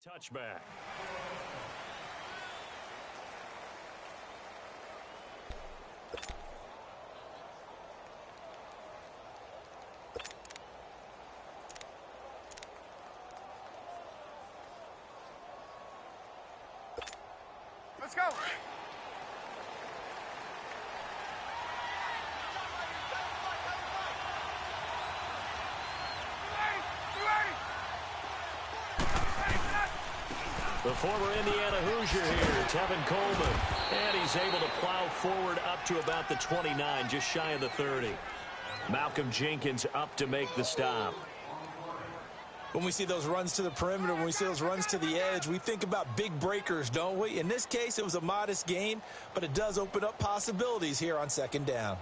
Touchback. Let's go. The former Indiana Hoosier here, Tevin Coleman. And he's able to plow forward up to about the 29, just shy of the 30. Malcolm Jenkins up to make the stop. When we see those runs to the perimeter, when we see those runs to the edge, we think about big breakers, don't we? In this case, it was a modest gain, but it does open up possibilities here on second down.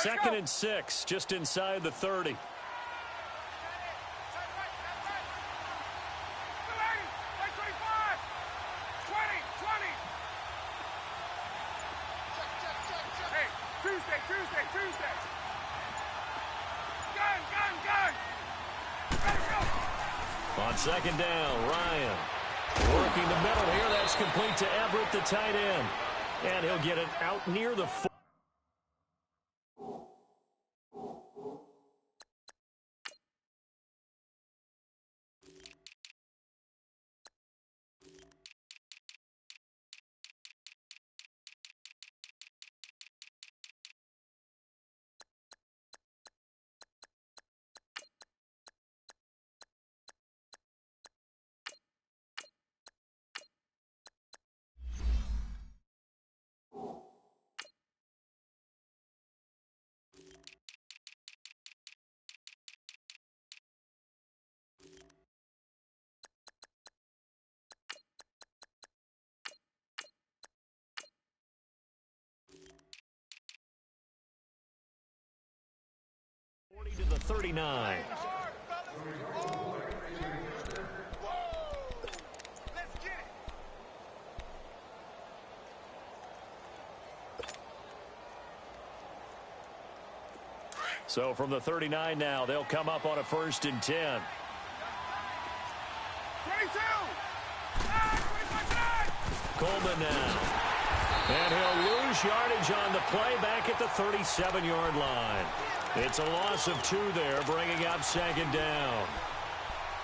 Second and 6, just inside the 30. Tuesday. Gun. On second down, Ryan working the middle here. That's complete to Everett, the tight end. And he'll get it out near the 4. To the 39. So from the 39 now, they'll come up on a 1st and 10. 22. Coleman now. And he'll lose yardage on the play back at the 37-yard line. It's a loss of 2 there, bringing up second down.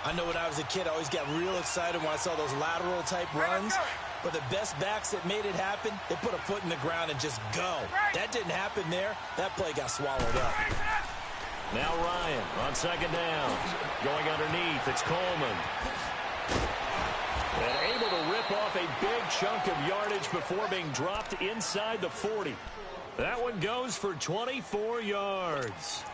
I know when I was a kid, I always got real excited when I saw those lateral-type runs. But the best backs that made it happen, they put a foot in the ground and just go. That didn't happen there. That play got swallowed up. Now Ryan on second down. Going underneath, it's Coleman. And able to rip off a big chunk of yardage before being dropped inside the 40. That one goes for 24 yards.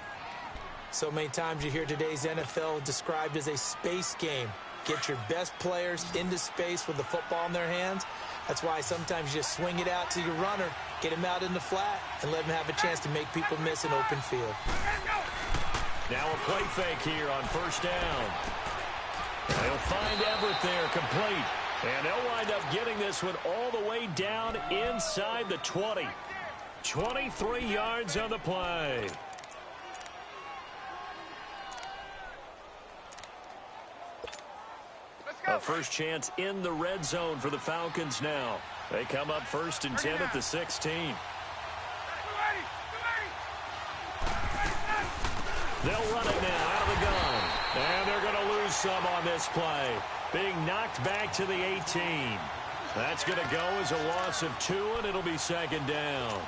So many times you hear today's NFL described as a space game. Get your best players into space with the football in their hands. That's why sometimes you just swing it out to your runner, get him out in the flat, and let him have a chance to make people miss an open field. Now a play fake here on 1st down. They'll find Everett there, complete. And they'll wind up getting this one all the way down inside the 20. 23 yards on the play. A first chance in the red zone for the Falcons now. They come up 1st and 10 at the 16. They'll run it now out of the gun. And they're going to lose some on this play. Being knocked back to the 18. That's going to go as a loss of 2, and it'll be second down.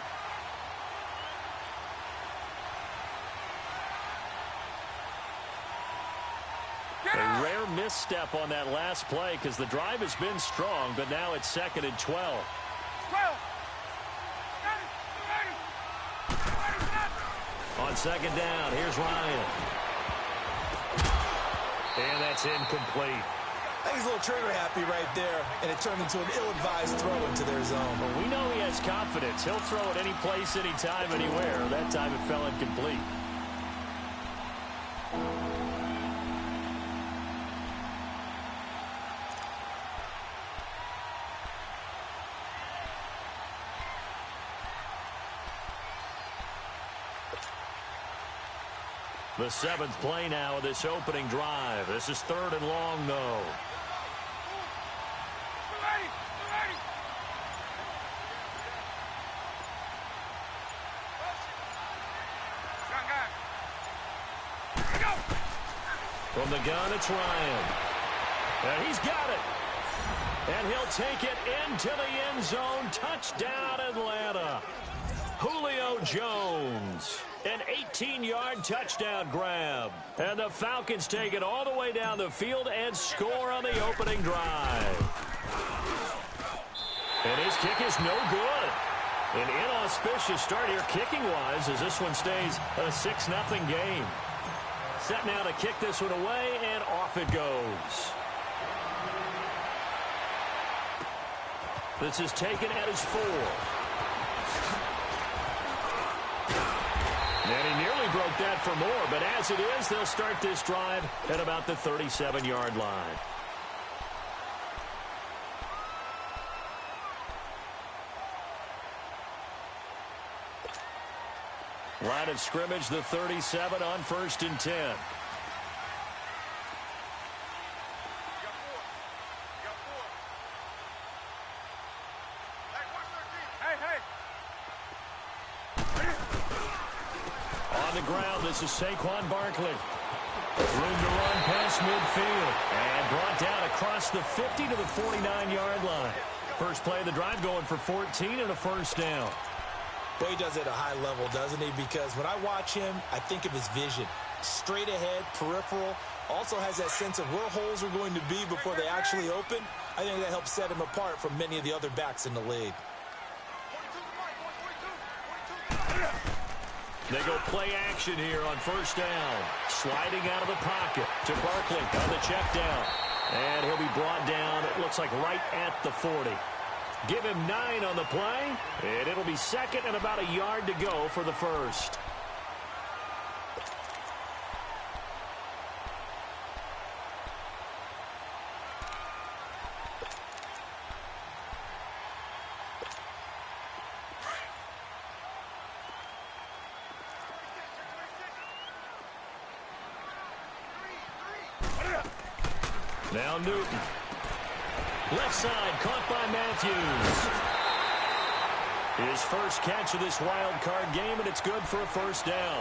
misstep on that last play because the drive has been strong, but now it's 2nd and 12. 12. On 2nd down, here's Ryan. And that's incomplete. I think he's a little trigger happy right there, and it turned into an ill-advised throw into their zone. Well, we know he has confidence. He'll throw it any place, anytime, anywhere. That time it fell incomplete. The 7th play now of this opening drive. This is 3rd and long, though. From the gun, it's Ryan. And he's got it. And he'll take it into the end zone. Touchdown, Atlanta. Julio Jones. An 18-yard touchdown grab. And the Falcons take it all the way down the field and score on the opening drive. And his kick is no good. An inauspicious start here kicking-wise as this one stays a 6-0 game. Set now to kick this one away, and off it goes. This is taken at his 4. And he nearly broke that for more, but as it is, they'll start this drive at about the 37-yard line. Line of scrimmage, the 37 on 1st and 10. On the ground, this is Saquon Barkley. Room to run past midfield. And brought down across the 50 to the 49-yard line. First play of the drive going for 14 and a 1st down. Well, he does it at a high level, doesn't he? Because when I watch him, I think of his vision. Straight ahead, peripheral. Also has that sense of where holes are going to be before they actually open. I think that helps set him apart from many of the other backs in the league. They go play action here on 1st down. Sliding out of the pocket to Barkley on the check down. And he'll be brought down, it looks like right at the 40. Give him 9 on the play, and it'll be 2nd and about a yard to go for the 1st. Now Newton. Left side, caught by Matthews. His first catch of this wild card game, and it's good for a 1st down.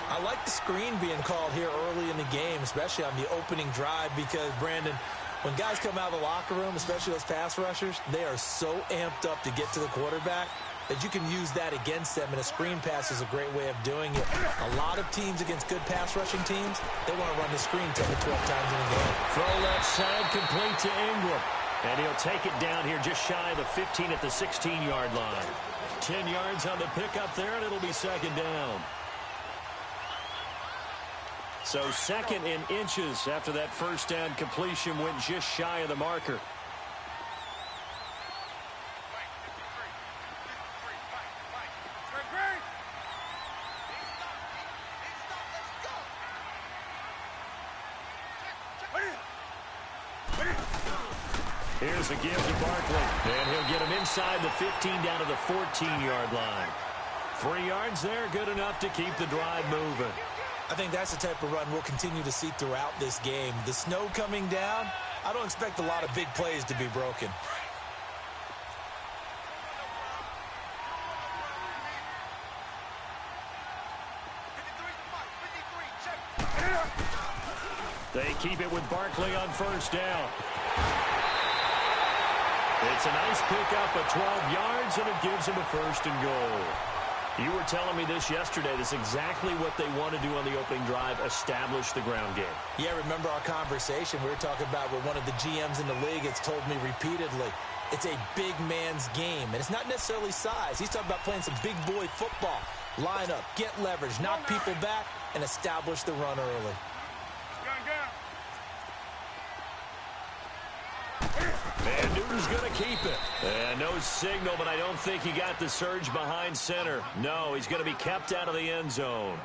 I like the screen being called here early in the game, especially on the opening drive, because, Brandon, when guys come out of the locker room, especially those pass rushers, they are so amped up to get to the quarterback that you can use that against them, and a screen pass is a great way of doing it. A lot of teams against good pass rushing teams, they want to run the screen 10 to 12 times in a game. Throw left side, complete to Ingram. And he'll take it down here just shy of the 15 at the 16-yard line. 10 yards on the pickup there, and it'll be 2nd down. So 2nd in inches after that 1st down completion went just shy of the marker. Here's a give to Barkley, and he'll get him inside the 15 down to the 14-yard line. 3 yards there, good enough to keep the drive moving. I think that's the type of run we'll continue to see throughout this game. The snow coming down, I don't expect a lot of big plays to be broken. They keep it with Barkley on 1st down. It's a nice pickup of 12 yards, and it gives him a 1st and goal. You were telling me this yesterday. This is exactly what they want to do on the opening drive, establish the ground game. Yeah, remember our conversation? We were talking about what one of the GMs in the league has told me repeatedly. It's a big man's game, and it's not necessarily size. He's talking about playing some big boy football. Line up, get leverage, knock people back, and establish the run early. And Newton's going to keep it. And no signal, but I don't think he got the surge behind center. No, he's going to be kept out of the end zone.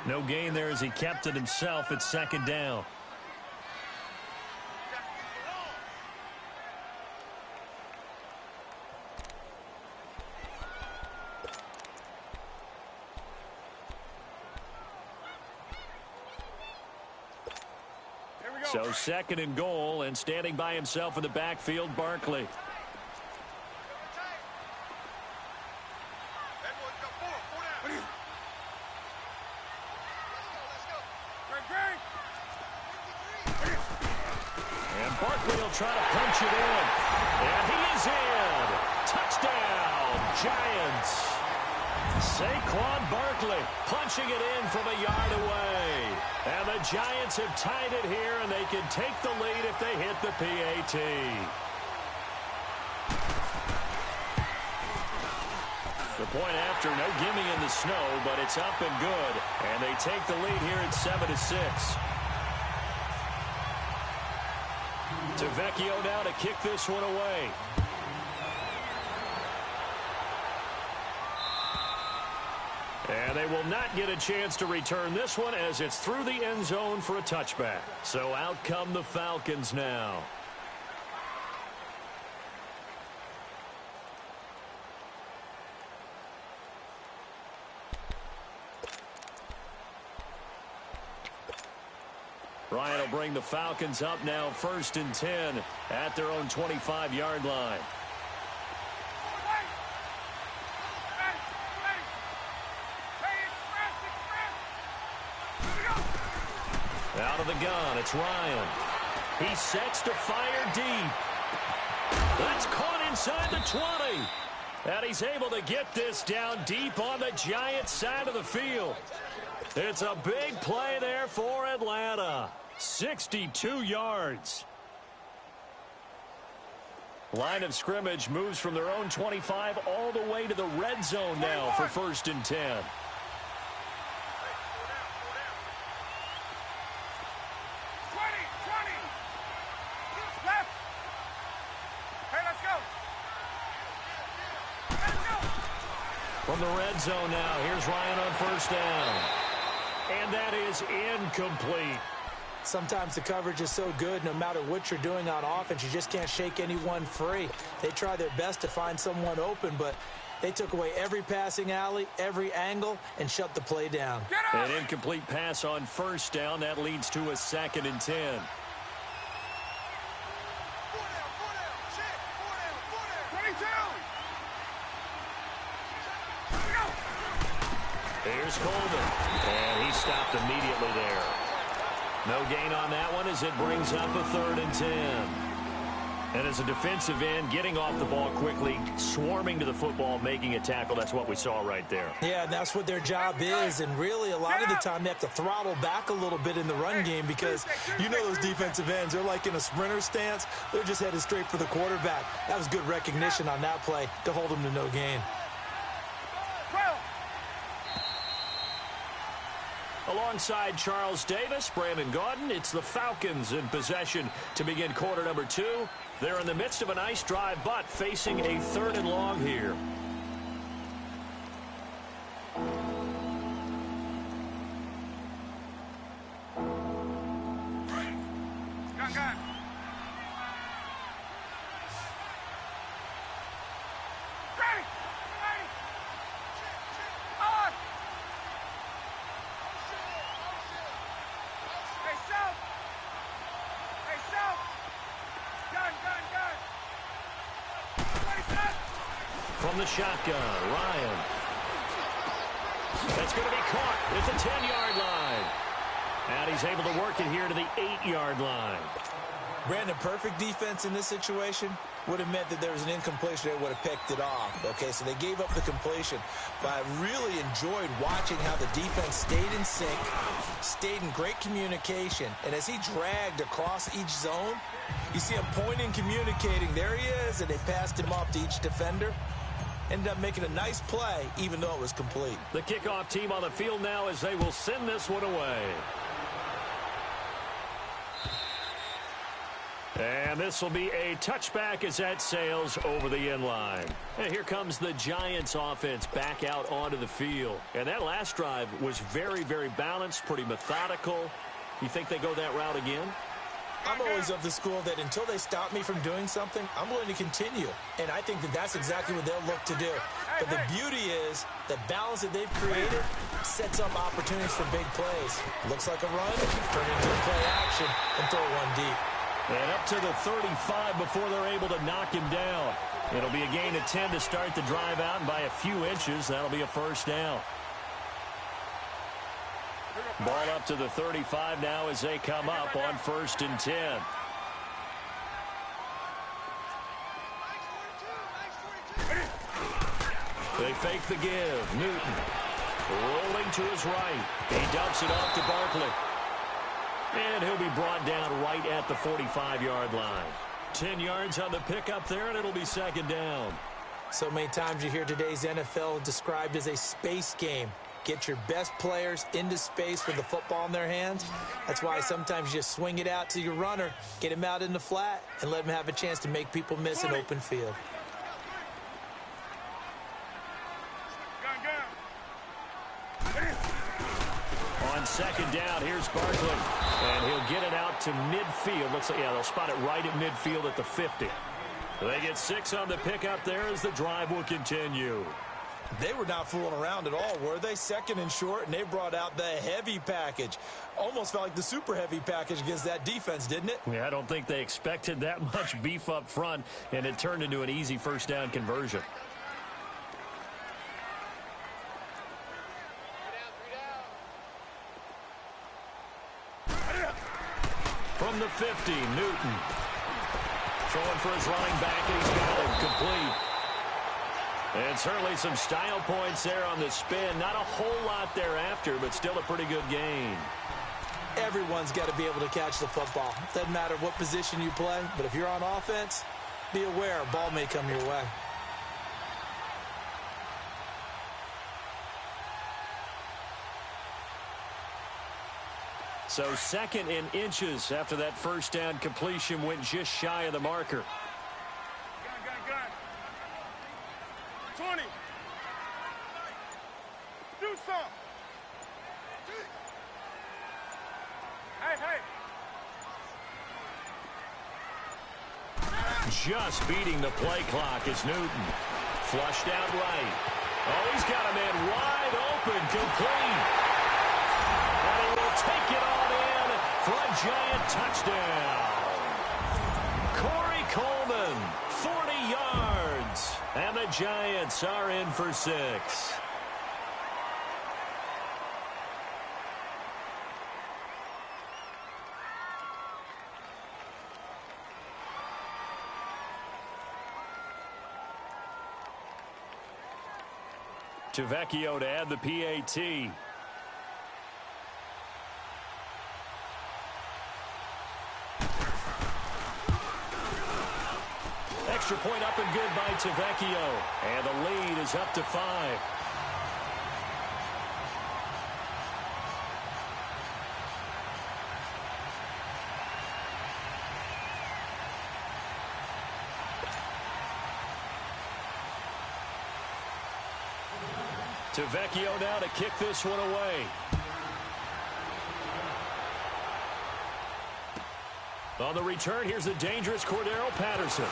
No gain there as he kept it himself. It's second down. So second and goal, and standing by himself in the backfield, Barkley. And Barkley will try to punch it in. And he is in. Touchdown, Giants. Saquon Barkley punching it in from a yard away. And the Giants have tied it here, and they can take the lead if they hit the PAT. The point after, no gimme in the snow, but it's up and good. And they take the lead here at 7-6. To Vecchio now to kick this one away. And they will not get a chance to return this one as it's through the end zone for a touchback. So out come the Falcons now. Ryan will bring the Falcons up now, 1st and 10 at their own 25-yard line. Out of the gun, it's Ryan. He sets to fire deep. That's caught inside the 20. And he's able to get this down deep on the Giants side of the field. It's a big play there for Atlanta. 62 yards. Line of scrimmage moves from their own 25 all the way to the red zone now for 1st and 10. 20. Left. Hey, let's go. From the red zone now, here's Ryan on 1st down. And that is incomplete. Sometimes the coverage is so good, no matter what you're doing on offense, you just can't shake anyone free. They try their best to find someone open, but they took away every passing alley, every angle, and shut the play down. An incomplete pass on 1st down. That leads to a 2nd and 10. Here's Coleman, and he stopped immediately there. No gain on that one as it brings up a 3rd and 10. And as a defensive end, getting off the ball quickly, swarming to the football, making a tackle, that's what we saw right there. Yeah, and that's what their job is, and really a lot of the time they have to throttle back a little bit in the run game because you know those defensive ends, they're like in a sprinter stance. They're just headed straight for the quarterback. That was good recognition on that play to hold them to no gain. Alongside Charles Davis, Brandon Gaudin, it's the Falcons in possession to begin quarter number 2. They're in the midst of a nice drive, but facing a 3rd and long here. Gun. From the shotgun, Ryan. That's going to be caught at the 10-yard line. And he's able to work it here to the 8-yard line. Brandon, perfect defense in this situation. would have meant that there was an incompletion. They would have picked it off. Okay, so they gave up the completion. But I really enjoyed watching how the defense stayed in sync, stayed in great communication. And as he dragged across each zone, you see him pointing, communicating. There he is, and they passed him off to each defender. Ended up making a nice play, even though it was complete. The kickoff team on the field now as they will send this one away. And this will be a touchback as that sails over the end line. And here comes the Giants offense back out onto the field. And that last drive was very, very balanced, pretty methodical. You think they go that route again? I'm always of the school that until they stop me from doing something, I'm going to continue. And I think that that's exactly what they'll look to do. But the beauty is the balance that they've created sets up opportunities for big plays. Looks like a run, turn it into a play action, and throw one deep. And up to the 35 before they're able to knock him down. It'll be a gain of 10 to start the drive out, and by a few inches, that'll be a first down. Ball up to the 35 now as they come up on 1st and 10. They fake the give. Newton rolling to his right. He dumps it off to Barkley. And he'll be brought down right at the 45-yard line. 10 yards on the pickup there, and it'll be 2nd down. So many times you hear today's NFL described as a space game. Get your best players into space with the football in their hands. That's why sometimes you just swing it out to your runner, get him out in the flat, and let him have a chance to make people miss an open field. On 2nd down, here's Barkley. And he'll get it out to midfield. Looks like, yeah, they'll spot it right at midfield at the 50. They get 6 on the pickup there as the drive will continue. They were not fooling around at all, were they? 2nd and short, and they brought out the heavy package. Almost felt like the super heavy package against that defense, didn't it? Yeah, I don't think they expected that much beef up front, and it turned into an easy first down conversion. From the 50, Newton. Throwing for his running back, and he's got him complete. And certainly some style points there on the spin. Not a whole lot thereafter, but still a pretty good gain. Everyone's got to be able to catch the football. Doesn't matter what position you play, but if you're on offense, be aware a ball may come your way. So 2nd and inches after that first down completion went just shy of the marker. Gun. 20. Do something. Hey. Just beating the play clock is Newton. Flushed out right. Oh, he's got a man wide open, complete. And he will take it on in for a Giant touchdown. Corey Coleman, 40 yards. And the Giants are in for 6. Tavecchio to add the PAT. Extra point up and good by Tavecchio. And the lead is up to 5. Tavecchio now to kick this one away. On the return, here's the dangerous Cordero Patterson.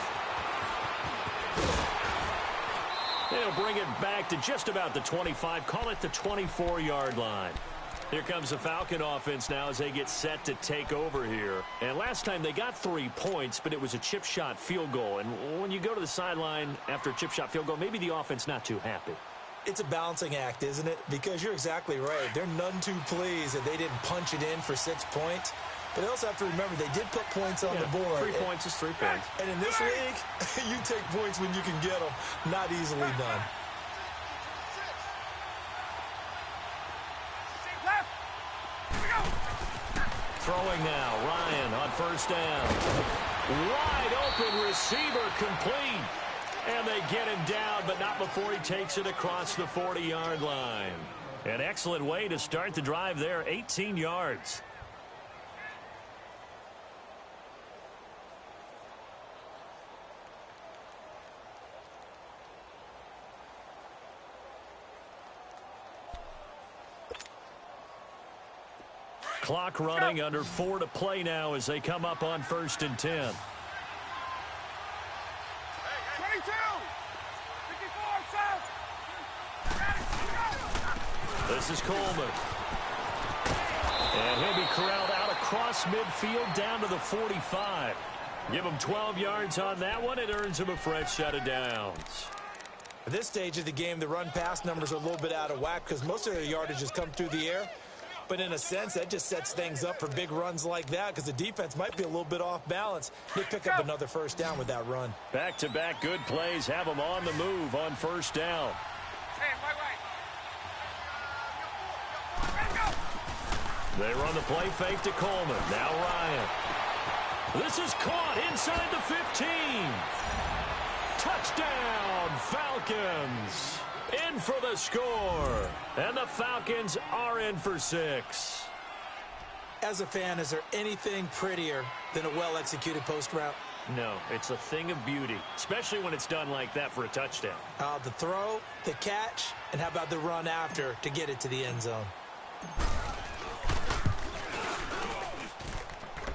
They'll bring it back to just about the 25. Call it the 24-yard line. Here comes the Falcon offense now as they get set to take over here. And last time they got 3 points, but it was a chip shot field goal. And when you go to the sideline after a chip shot field goal, maybe the offense not too happy. It's a balancing act, isn't it? Because you're exactly right. They're none too pleased that they didn't punch it in for 6 points. But they also have to remember they did put points on the board. 3 points is 3 points. And in this league, you take points when you can get them. Not easily done. Throwing now, Ryan on first down. Wide open receiver complete. And they get him down, but not before he takes it across the 40-yard line. An excellent way to start the drive there, 18 yards. Clock running, under 4 to play now as they come up on 1st and 10. 22! 54, This is Coleman. And he'll be corralled out across midfield down to the 45. Give him 12 yards on that one. It earns him a fresh set of downs. At this stage of the game, the run-pass numbers are a little bit out of whack because most of their yardage has come through the air. But in a sense, that just sets things up for big runs like that because the defense might be a little bit off balance. They pick up another first down with that run. Back-to-back good plays have them on the move on first down. They run the play fake to Coleman. Now Ryan. This is caught inside the 15. Touchdown, Falcons. In for the score. And the Falcons are in for 6. As a fan, is there anything prettier than a well-executed post route? No, it's a thing of beauty, especially when it's done like that for a touchdown. The throw, the catch, and how about the run after to get it to the end zone?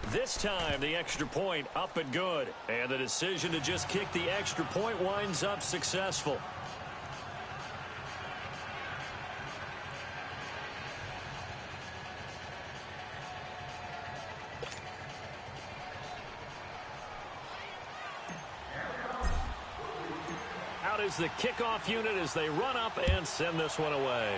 This time, the extra point up and good. And the decision to just kick the extra point winds up successful. Out is the kickoff unit as they run up and send this one away.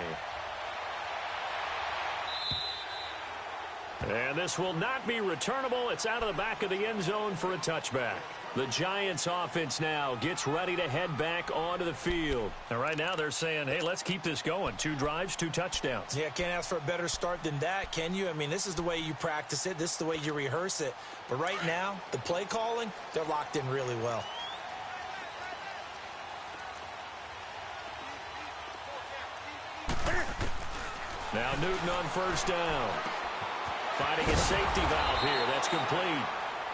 And this will not be returnable. It's out of the back of the end zone for a touchback. The Giants offense now gets ready to head back onto the field. And right now they're saying, hey, let's keep this going. 2 drives, 2 touchdowns. Yeah, can't ask for a better start than that, can you? I mean, this is the way you practice it. This is the way you rehearse it. But right now, the play calling, they're locked in really well. Now Newton on first down. Finding a safety valve here. That's complete.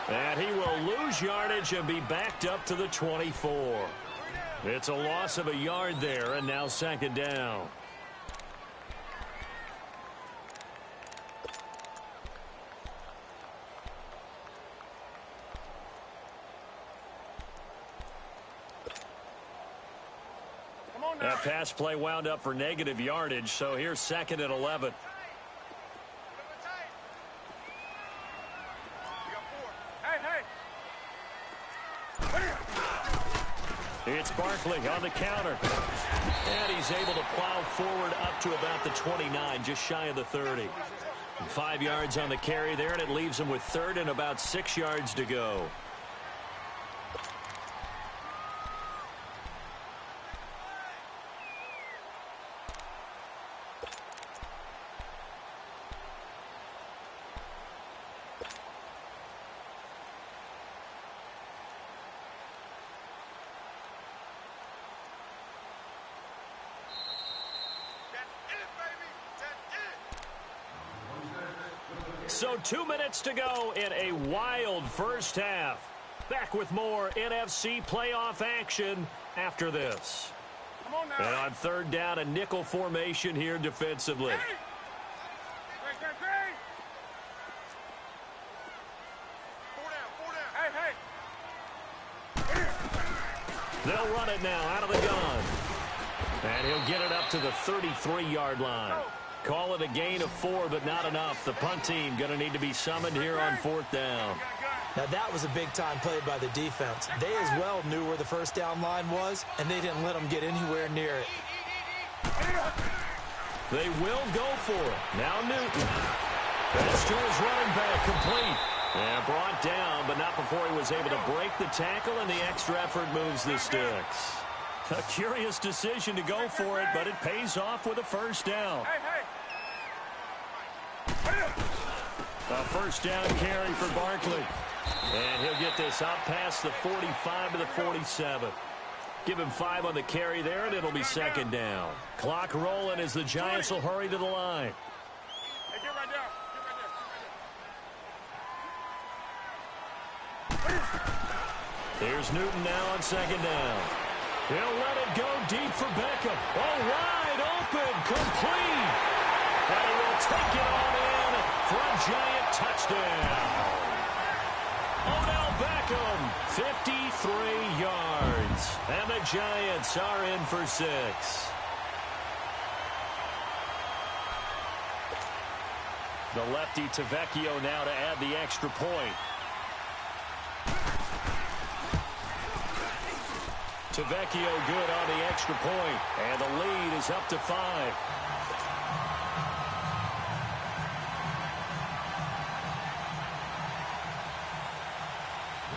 And he will lose yardage and be backed up to the 24. It's a loss of a yard there, and now 2nd down. That pass play wound up for negative yardage, so here's 2nd and 11. It's Barkley on the counter. And he's able to plow forward up to about the 29, just shy of the 30. 5 yards on the carry there, and it leaves him with 3rd and about 6 yards to go. So 2 minutes to go in a wild first half. Back with more NFC playoff action after this. And on 3rd down, a nickel formation here defensively. They'll run it now out of the gun. And he'll get it up to the 33-yard line. Call it a gain of 4, but not enough. The punt team going to need to be summoned here on 4th down. Now, that was a big-time play by the defense. They as well knew where the first down line was, and they didn't let them get anywhere near it. They will go for it. Now Newton. Pass to his running back, complete. And brought down, but not before he was able to break the tackle, and the extra effort moves the sticks. A curious decision to go for it, but it pays off with a first down. A first down carry for Barkley. And he'll get this up past the 45 to the 47. Give him 5 on the carry there, and it'll be second down. Clock rolling as the Giants will hurry to the line. Hey, get right there. Here's Newton now on second down. He'll let it go deep for Beckham. Oh, wide open, complete. And he will take it on in for a Giant touchdown. Odell Beckham, 53 yards. And the Giants are in for 6. The lefty Tavecchio now to add the extra point. Tavecchio good on the extra point, and the lead is up to 5.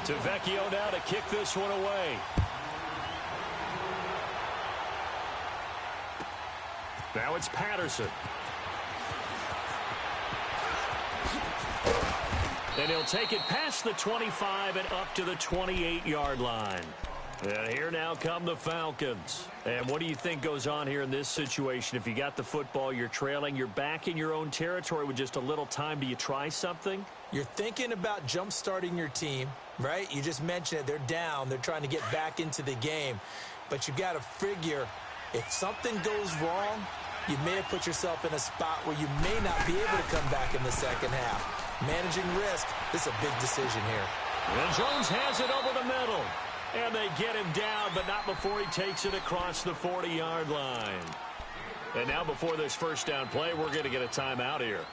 Tavecchio now to kick this one away. Now it's Patterson. And he'll take it past the 25 and up to the 28-yard line. And here now come the Falcons. And what do you think goes on here in this situation? If you got the football, you're trailing, you're back in your own territory with just a little time. Do you try something? You're thinking about jump-starting your team, right? You just mentioned it. They're down. They're trying to get back into the game. But you got to figure if something goes wrong, you may have put yourself in a spot where you may not be able to come back in the second half. Managing risk, this is a big decision here. And Jones has it over the middle. And they get him down, but not before he takes it across the 40-yard line. And now before this first down play, we're going to get a timeout here,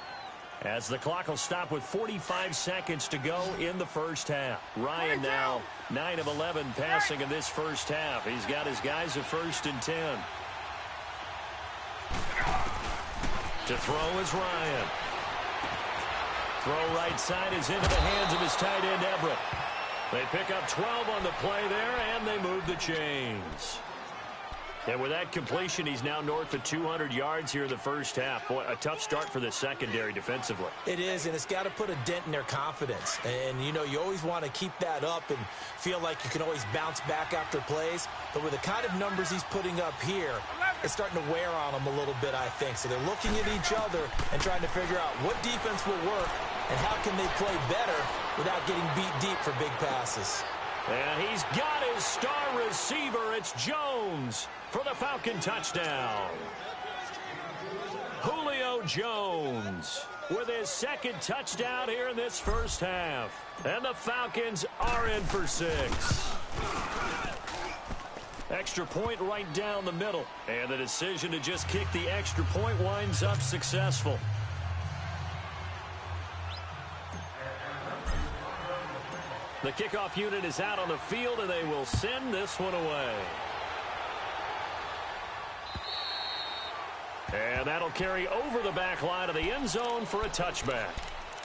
as the clock will stop with 45 seconds to go in the first half. Ryan now 9 of 11 passing in this first half. He's got his guys at 1st and 10. To throw is Ryan. Throw right side is into the hands of his tight end, Everett. They pick up 12 on the play there, and they move the chains. And with that completion, he's now north of 200 yards here in the first half. Boy, a tough start for the secondary defensively. It is, and it's got to put a dent in their confidence. And, you know, you always want to keep that up and feel like you can always bounce back after plays. But with the kind of numbers he's putting up here, it's starting to wear on them a little bit, I think. So they're looking at each other and trying to figure out what defense will work and how can they play better without getting beat deep for big passes. And he's got his star receiver. It's Jones for the Falcon touchdown. Julio Jones with his second touchdown here in this first half. And the Falcons are in for 6. Extra point right down the middle. And the decision to just kick the extra point winds up successful. The kickoff unit is out on the field, and they will send this one away. And that'll carry over the back line of the end zone for a touchback.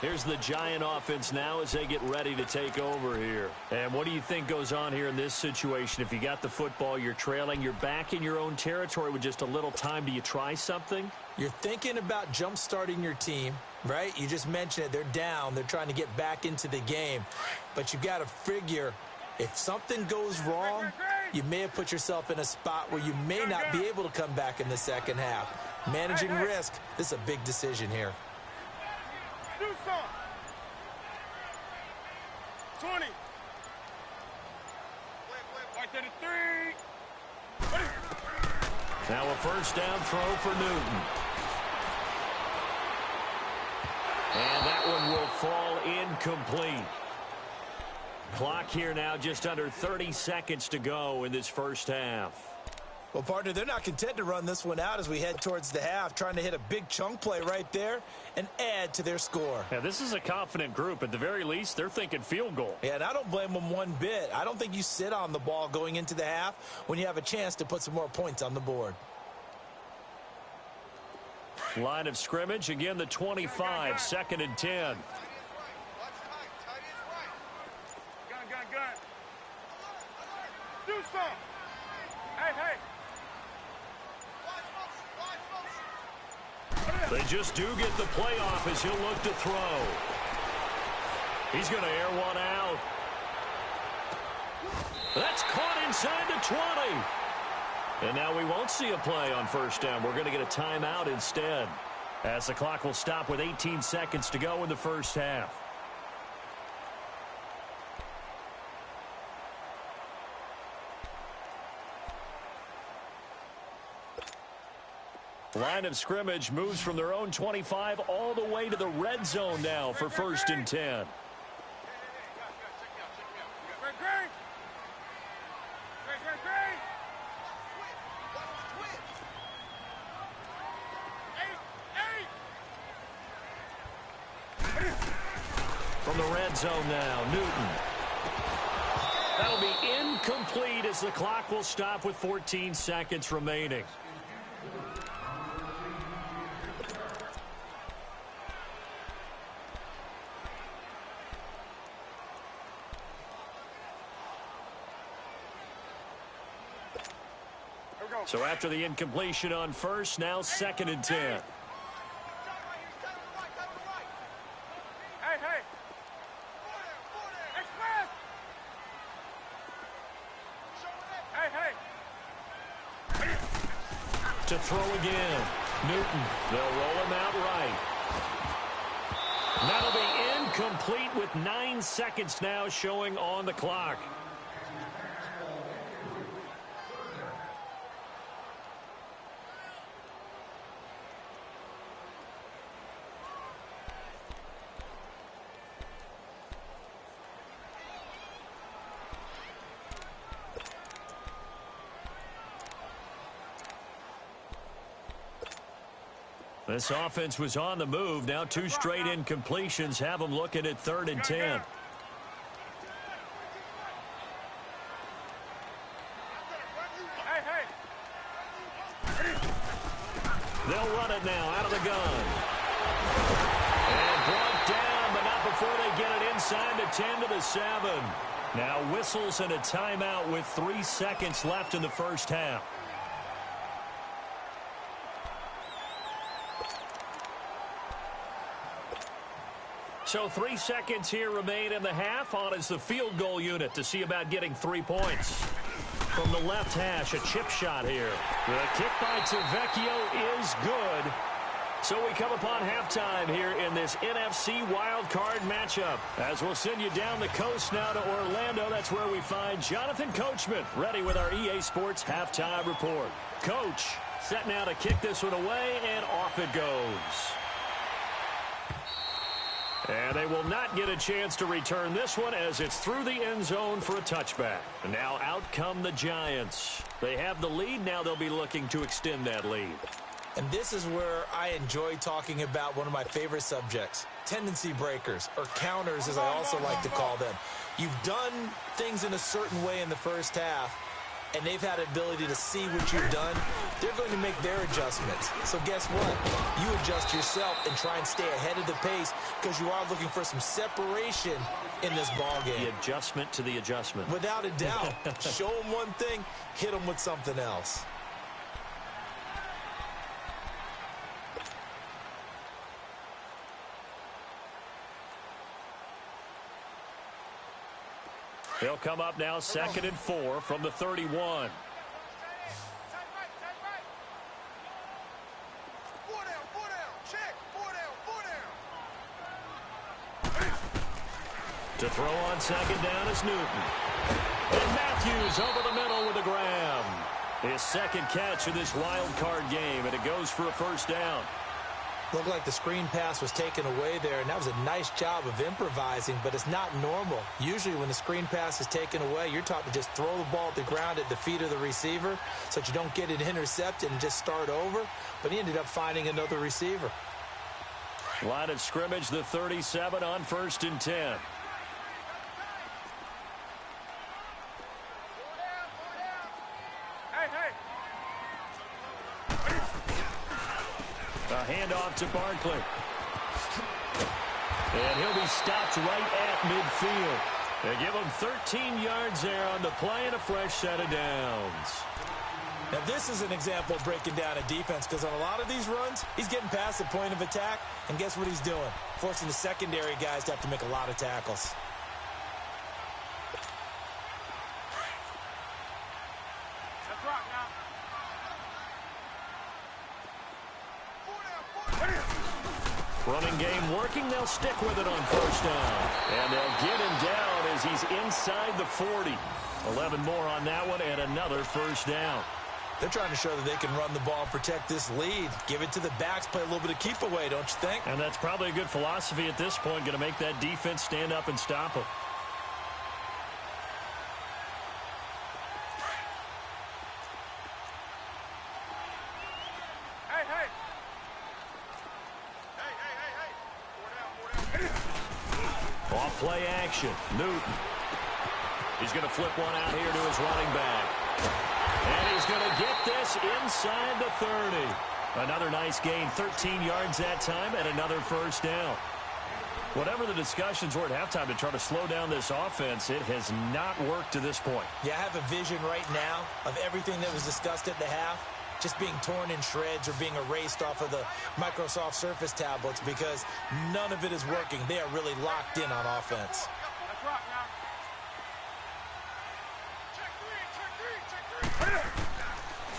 Here's the Giant offense now as they get ready to take over here. And what do you think goes on here in this situation? If you got the football, you're trailing, you're back in your own territory with just a little time. Do you try something? You're thinking about jump-starting your team, right? You just mentioned it. They're down. They're trying to get back into the game. But you got to figure if something goes wrong, you may have put yourself in a spot where you may not be able to come back in the second half. Managing risk, this is a big decision here. Do some. 20. Right there to 3. Now a first down throw for Newton. And that one will fall incomplete. Clock here now just under 30 seconds to go in this first half. Well, partner, they're not content to run this one out as we head towards the half, trying to hit a big chunk play right there and add to their score. Yeah, this is a confident group. At the very least, they're thinking field goal. Yeah, and I don't blame them one bit. I don't think you sit on the ball going into the half when you have a chance to put some more points on the board. Line of scrimmage, again the 25, 2nd and 10. Gun. Do something. Hey. They just do get the play off as he'll look to throw. He's going to air one out. That's caught inside the 20. And now we won't see a play on first down. We're going to get a timeout instead, as the clock will stop with 18 seconds to go in the first half. Line of scrimmage moves from their own 25 all the way to the red zone now for 1st and 10. From the red zone now, Newton. That'll be incomplete as the clock will stop with 14 seconds remaining. So after the incompletion on first, now 2nd and 10. To throw again. Newton. They'll roll him out right. That'll be incomplete with 9 seconds now showing on the clock. This offense was on the move. Now 2 straight incompletions have them looking at 3rd and 10. They'll run it now out of the gun. And brought down, but not before they get it inside the 10 to the 7. Now whistles and a timeout with 3 seconds left in the first half. So 3 seconds here remain in the half. On is the field goal unit to see about getting 3 points. From the left hash, a chip shot here. The kick by Tavecchio is good. So we come upon halftime here in this NFC wild card matchup. As we'll send you down the coast now to Orlando, that's where we find Jonathan Coachman ready with our EA Sports halftime report. Coach, set now to kick this one away, and off it goes. And they will not get a chance to return this one as it's through the end zone for a touchback. And now out come the Giants. They have the lead. Now they'll be looking to extend that lead. And this is where I enjoy talking about one of my favorite subjects, tendency breakers, or counters as I also like to call them. You've done things in a certain way in the first half, and they've had the ability to see what you've done. They're going to make their adjustments. So guess what? You adjust yourself and try and stay ahead of the pace because you are looking for some separation in this ball game. The adjustment to the adjustment. Without a doubt. Show them one thing, hit them with something else. They'll come up now 2nd and 4 from the 31. To throw on 2nd down is Newton. And Matthews over the middle with a grab. His 2nd catch of this wild card game, and it goes for a first down. Looked like the screen pass was taken away there, and that was a nice job of improvising, but it's not normal. Usually when the screen pass is taken away, you're taught to just throw the ball at the ground at the feet of the receiver so that you don't get it intercepted and just start over, but he ended up finding another receiver. Line of scrimmage, the 37 on 1st and 10. A handoff to Barkley. And he'll be stopped right at midfield. They give him 13 yards there on the play and a fresh set of downs. Now, this is an example of breaking down a defense because on a lot of these runs, he's getting past the point of attack, and guess what he's doing? Forcing the secondary guys to have to make a lot of tackles. Let's rock now. Running game working. They'll stick with it on first down. And they'll get him down as he's inside the 40. 11 more on that one and another first down. They're trying to show that they can run the ball and protect this lead. Give it to the backs, play a little bit of keep away, don't you think? And that's probably a good philosophy at this point, going to make that defense stand up and stop them. Hey, hey. Hey. Off play action. Newton. He's going to flip one out here to his running back. And he's going to get this inside the 30. Another nice gain, 13 yards that time, and another first down. Whatever the discussions were at halftime to try to slow down this offense, it has not worked to this point. Yeah, I have a vision right now of everything that was discussed at the half just being torn in shreds or being erased off of the Microsoft Surface tablets because none of it is working. They are really locked in on offense. Let's rock now.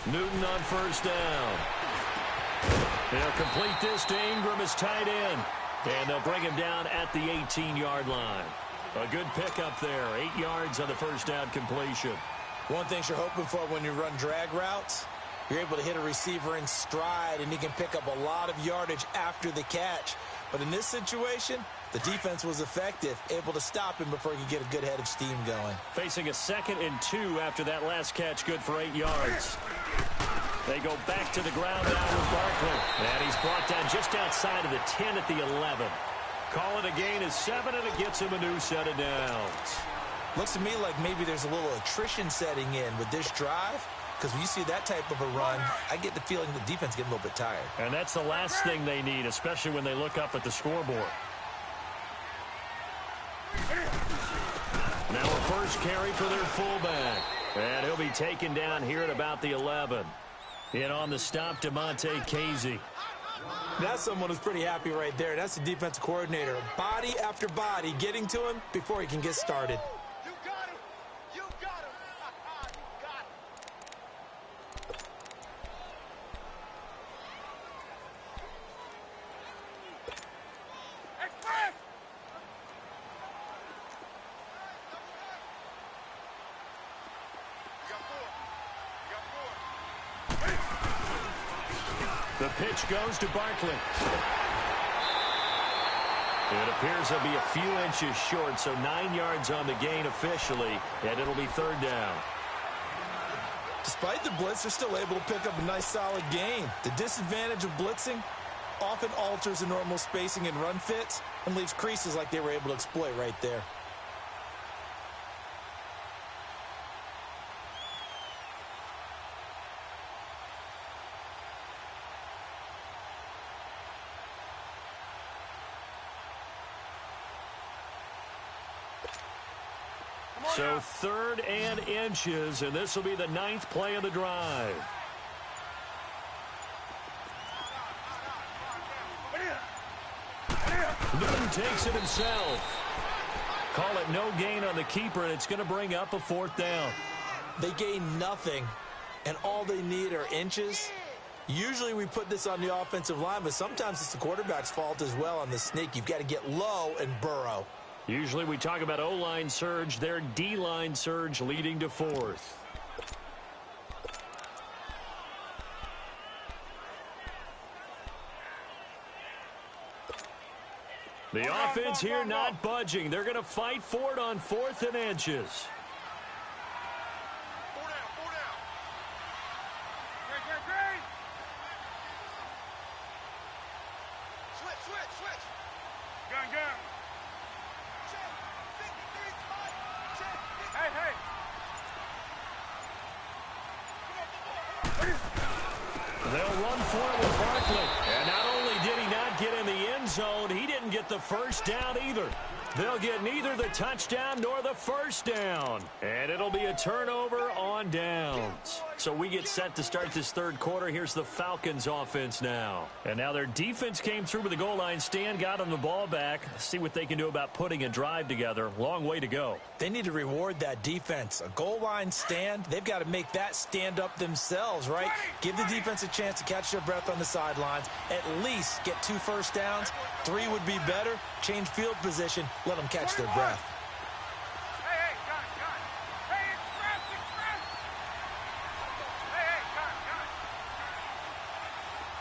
Newton on first down. They'll complete this to Ingram as tight end. And they'll bring him down at the 18-yard line. A good pickup there. 8 yards on the first down completion. One thing you're hoping for when you run drag routes, you're able to hit a receiver in stride, and he can pick up a lot of yardage after the catch. But in this situation, the defense was effective, able to stop him before he could get a good head of steam going. Facing a 2nd and 2 after that last catch, good for 8 yards. They go back to the ground now with Barkley. And he's brought down just outside of the 10 at the 11. Call it a gain of 7, and it gets him a new set of downs. Looks to me like maybe there's a little attrition setting in with this drive. Because when you see that type of a run, I get the feeling the defense getting a little bit tired. And that's the last thing they need, especially when they look up at the scoreboard. Now a first carry for their fullback. And he'll be taken down here at about the 11. In on the stop, Casey. That's someone who's pretty happy right there. That's the defensive coordinator. Body after body getting to him before he can get started. You got him. You got him. You got him. Express. You got 4. You got 4. The pitch goes to Barkley. It appears he'll be a few inches short, so 9 yards on the gain officially, and it'll be 3rd down. Despite the blitz, they're still able to pick up a nice solid gain. The disadvantage of blitzing often alters the normal spacing and run fits and leaves creases like they were able to exploit right there. So 3rd and inches, and this will be the 9th play of the drive. Newton takes it himself. Call it no gain on the keeper, and it's going to bring up a 4th down. They gain nothing, and all they need are inches. Usually we put this on the offensive line, but sometimes it's the quarterback's fault as well on the sneak. You've got to get low and burrow. Usually we talk about O-line surge, their D-line surge leading to 4th. The offense here not budging. They're going to fight for it on 4th and inches. 4 down. 4 down. Great. Switch. Gun. Hey. They'll run for it with Barkley. And not only did he not get in the end zone, he didn't get the first down either. They'll get neither the touchdown nor the first down. And it'll be a turnover on downs. So we get set to start this third quarter. Here's the Falcons offense now. And now their defense came through with the goal line stand, got them the ball back. See what they can do about putting a drive together. Long way to go. They need to reward that defense. A goal line stand, they've got to make that stand up themselves, right? Give the defense a chance to catch their breath on the sidelines. At least get 2 first downs. 3 would be better. Change field position. Let them catch their breath. Hey, gun. Hey, express. Hey, gun.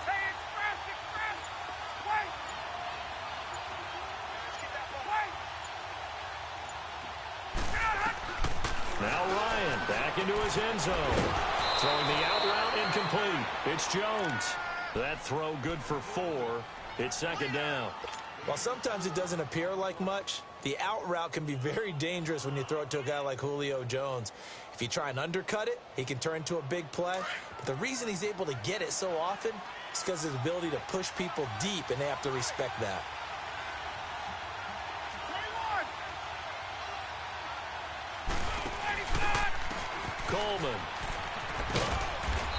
Hey, express. Wait. Now Ryan back into his end zone. Throwing the out route incomplete. It's Jones. That throw good for 4. It's second down. While sometimes it doesn't appear like much, the out route can be very dangerous when you throw it to a guy like Julio Jones. If you try and undercut it, he can turn into a big play. But the reason he's able to get it so often is because of his ability to push people deep, and they have to respect that. Coleman.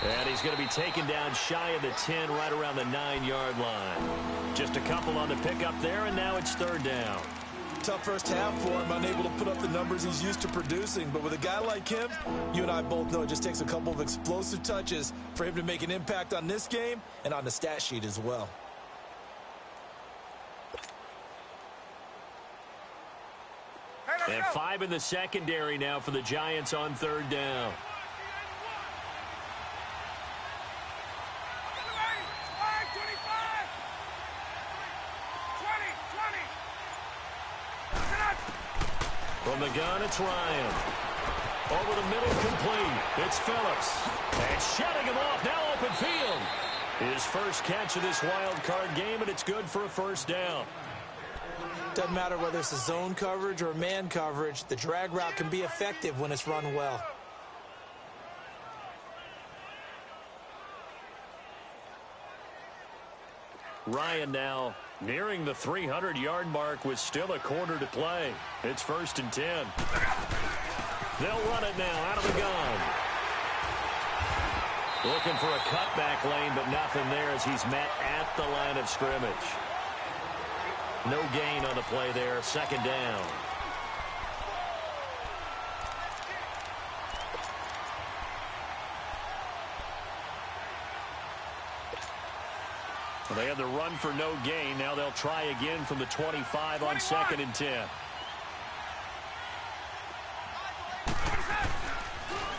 And he's going to be taken down shy of the 10, right around the 9-yard line. Just a couple on the pickup there, and now it's third down. Tough first half for him, unable to put up the numbers he's used to producing. But with a guy like him, you and I both know it just takes a couple of explosive touches for him to make an impact on this game and on the stat sheet as well. And 5 in the secondary now for the Giants on third down. From the gun, it's Ryan. Over the middle, complete. It's Phillips. And shutting him off, now open field. His first catch of this wild card game, and it's good for a first down. Doesn't matter whether it's a zone coverage or man coverage, the drag route can be effective when it's run well. Ryan now nearing the 300-yard mark with still a quarter to play. It's 1st and 10. They'll run it now out of the gun. Looking for a cutback lane, but nothing there as he's met at the line of scrimmage. No gain on the play there. Second down. Well, they had the run for no gain. Now they'll try again from the 25 on 2nd and 10.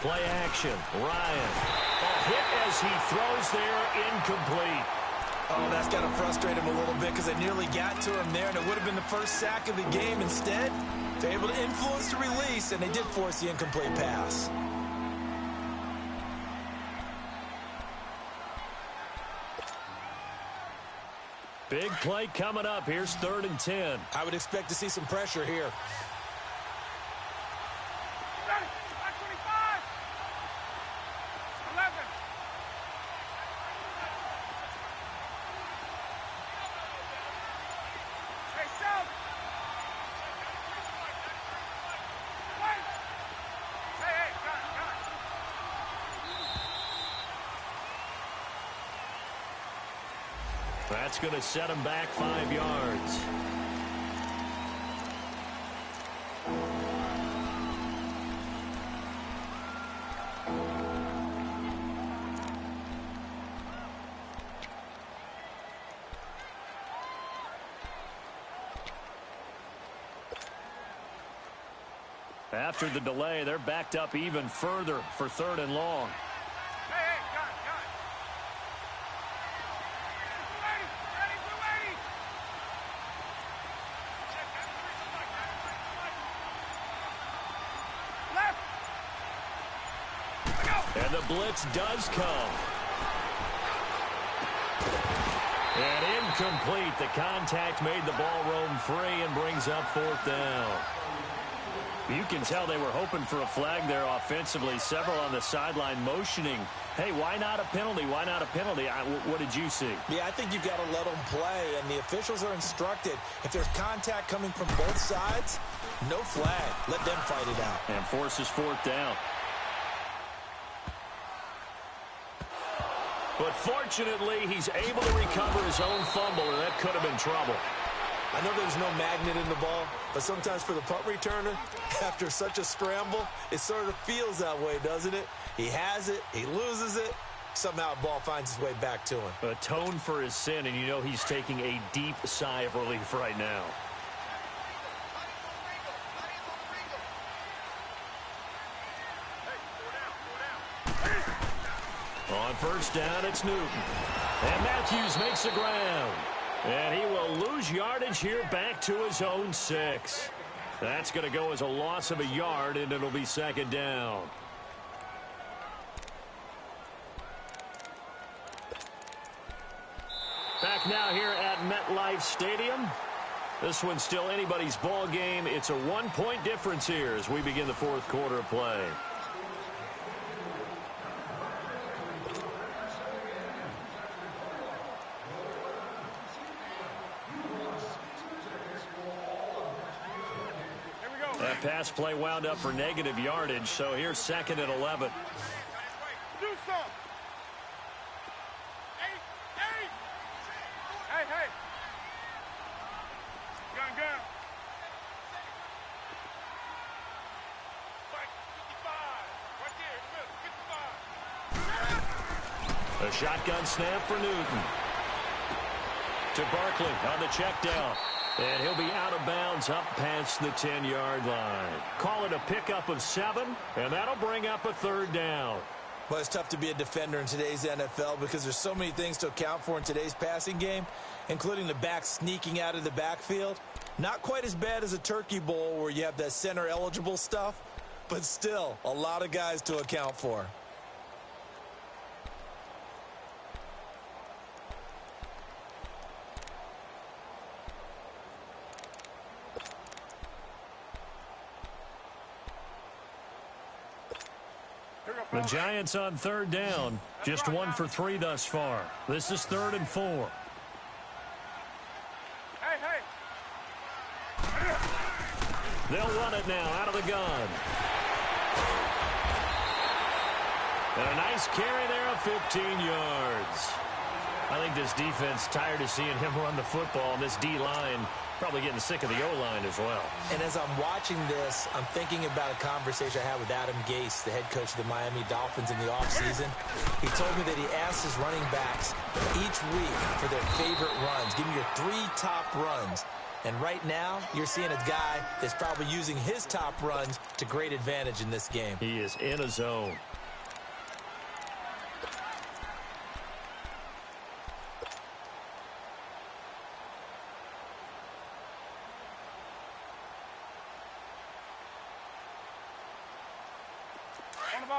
Play action. Ryan. A hit as he throws there, incomplete. Oh, that's got to frustrate him a little bit because they nearly got to him there, and it would have been the first sack of the game. Instead, they're able to influence the release, and they did force the incomplete pass. Big play coming up. Here's 3rd and 10. I would expect to see some pressure here. That's going to set him back 5 yards. After the delay, they're backed up even further for 3rd and long. And the blitz does come. And incomplete. The contact made the ball roam free and brings up 4th down. You can tell they were hoping for a flag there offensively. Several on the sideline motioning, hey, why not a penalty? Why not a penalty? What did you see? Yeah, I think you've got to let them play, and the officials are instructed. If there's contact coming from both sides, no flag. Let them fight it out. And forces fourth down. But fortunately, he's able to recover his own fumble, and that could have been trouble. I know there's no magnet in the ball, but sometimes for the punt returner, after such a scramble, it sort of feels that way, doesn't it? He has it, he loses it, somehow the ball finds its way back to him. Atone for his sin, and you know he's taking a deep sigh of relief right now. On first down, it's Newton. And Matthews makes the ground. And he will lose yardage here back to his own 6. That's going to go as a loss of a yard, and it'll be second down. Back now here at MetLife Stadium. This one's still anybody's ball game. It's a 1-point difference here as we begin the fourth quarter of play. That pass play wound up for negative yardage, so here's second and 11. Do something. Hey. Gun. Fight 55. Right there, 55. A shotgun snap for Newton. To Barkley on the check down. And he'll be out of bounds up past the 10-yard line. Call it a pickup of 7, and that'll bring up a third down. Well, it's tough to be a defender in today's NFL because there's so many things to account for in today's passing game, including the back sneaking out of the backfield. Not quite as bad as a turkey bowl where you have that center-eligible stuff, but still a lot of guys to account for. The Giants on third down. Just 1 for 3 thus far. This is 3rd and 4. Hey. They'll run it now out of the gun. And a nice carry there of 15 yards. I think this defense tired of seeing him run the football, and this D-line probably getting sick of the O-line as well. And as I'm watching this, I'm thinking about a conversation I had with Adam Gase, the head coach of the Miami Dolphins in the offseason. He told me that he asked his running backs each week for their favorite runs. Give me your 3 top runs. And right now, you're seeing a guy that's probably using his top runs to great advantage in this game. He is in a zone.